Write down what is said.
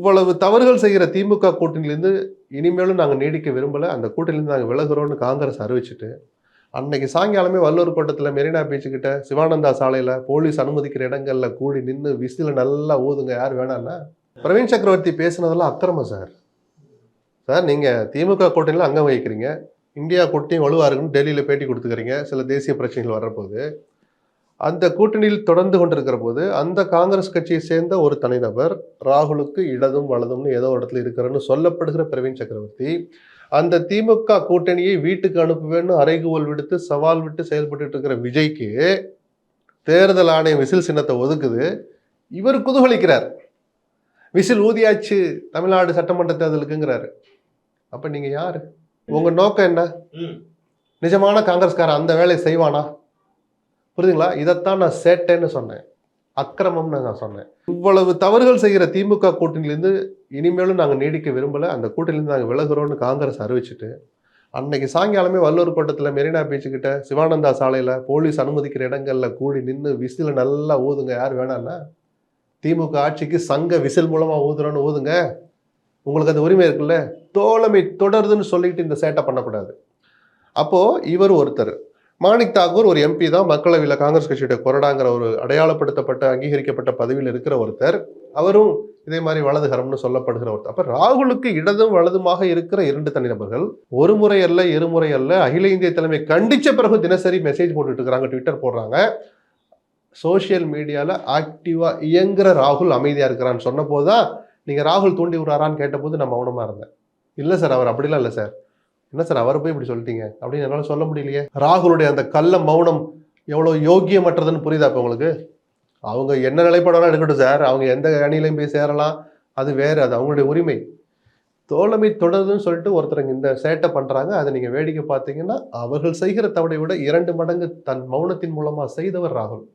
இவ்வளவு தவறுகள் செய்கிற திமுக கூட்டணியிலேருந்து இனிமேலும் நாங்கள் நீடிக்க விரும்பலை, அந்த கூட்டணியிலேருந்து நாங்கள் விலகுறோம்னு காங்கிரஸ் அறிவிச்சுட்டு அன்னைக்கு சாயங்காலமே வல்லூர் கோட்டத்தில் மெரினா பீச் கிட்ட சிவானந்தா சாலையில் போலீஸ் அனுமதிக்கிற இடங்கள்ல கூடி நின்று விசில நல்லா ஊதுங்க யார் வேணான்னா. பிரவீன் சக்கரவர்த்தி பேசுனதெல்லாம் அக்கிரமம் சார். சார் நீங்கள் திமுக கூட்டணியில் அங்கம் வகிக்கிறீங்க, இந்தியா கூட்டணி வலுவாக இருக்குன்னு டெல்லியில் பேட்டி கொடுத்துக்கிறீங்க, சில தேசிய பிரச்சனைகள் வர்றபோது அந்த கூட்டணியில் தொடர்ந்து கொண்டிருக்கிற போது அந்த காங்கிரஸ் கட்சியை சேர்ந்த ஒரு தனிநபர் ராகுலுக்கு இடதும் வலதும்னு ஏதோ இடத்துல இருக்கிறன்னு சொல்லப்படுகிற பிரவீன் சக்கரவர்த்தி அந்த திமுக கூட்டணியை வீட்டுக்கு அனுப்புவேன்னு அறைகூவல் விடுத்து சவால் விட்டு செயல்பட்டு இருக்கிற விஜய்க்கு தேர்தல் ஆணையம் விசில் சின்னத்தை ஒதுக்குது. இவர் குதூகலிக்கிறார், விசில் ஊதியாச்சு தமிழ்நாடு சட்டமன்ற தேர்தலுக்குங்கிறாரு. அப்ப நீங்க யாரு? உங்க நோக்கம் என்ன? நிஜமான காங்கிரஸ்காரன் அந்த வேலையை செய்வானா? புரியுதுங்களா? இதைத்தான் நான் சேட்டேன்னு சொன்னேன், அக்கிரமம்னு நான் சொன்னேன். இவ்வளவு தவறுகள் செய்கிற திமுக கூட்டணியிலேருந்து இனிமேலும் நாங்கள் நீடிக்க விரும்பலை, அந்த கூட்டணியிலேருந்து நாங்கள் விலகுறோம்னு காங்கிரஸ் அறிவிச்சுட்டு அன்னைக்கு சாயங்காலமே வல்லூர் கோட்டத்தில் மெரினா பீச் கிட்ட சிவானந்தா சாலையில் போலீஸ் அனுமதிக்கிற இடங்கள்ல கூடி நின்று விசில நல்லா ஊதுங்க யார் வேணான்னா. திமுக ஆட்சிக்கு சங்க விசில் மூலமா ஊதுறோன்னு ஊதுங்க, உங்களுக்கு அந்த உரிமை இருக்குல்ல. தோழமை தொடருதுன்னு சொல்லிட்டு இந்த சேட்டை பண்ணக்கூடாது. அப்போ இவர் ஒருத்தர், மாணிக் தாக்கூர் ஒரு எம்பி தான், மக்களவையில் காங்கிரஸ் கட்சியோட கொறடாங்கிற ஒரு அடையாளப்படுத்தப்பட்ட அங்கீகரிக்கப்பட்ட பதவியில் இருக்கிற ஒருத்தர், அவரும் இதே மாதிரி வலதுகரம்னு சொல்லப்படுகிற ஒருத்தர். அப்ப ராகுலுக்கு இடதும் வலதுமாக இருக்கிற இரண்டு தனிநபர்கள் ஒரு முறை அல்ல இருமுறை அல்ல அகில இந்திய தலைமை கண்டிச்ச பிறகு தினசரி மெசேஜ் போட்டுட்டு இருக்கிறாங்க, ட்விட்டர் போடுறாங்க. சோசியல் மீடியால ஆக்டிவா இயங்குற ராகுல் அமைதியா இருக்கிறான்னு சொன்ன போதுதான் நீங்க ராகுல் தூண்டி விடுறாரான்னு கேட்டபோது நான் மௌனமா இருந்தேன். இல்லை சார், அவர் அப்படிலாம் இல்லை சார். என்ன சார் அவரை போய் இப்படி சொல்லிட்டீங்க அப்படின்னு என்னால் சொல்ல முடியலையே. ராகுலுடைய அந்த கள்ள மௌனம் எவ்வளோ யோக்கியமற்றதுன்னு புரியுதா இப்போ உங்களுக்கு? அவங்க என்ன நிலைப்பாடெல்லாம் எடுக்கட்டும் சார், அவங்க எந்த அணியிலையும் போய் சேரலாம், அது வேறு, அது அவங்களுடைய உரிமை. தோழமை தொடருதுன்னு சொல்லிட்டு ஒருத்தர் இந்த சேட்டை பண்ணுறாங்க. அதை நீங்கள் வேடிக்கை பார்த்தீங்கன்னா அவர்கள் செய்கிற தவறை விட 2 மடங்கு தன் மௌனத்தின் மூலமாக செய்தவர் ராகுல்.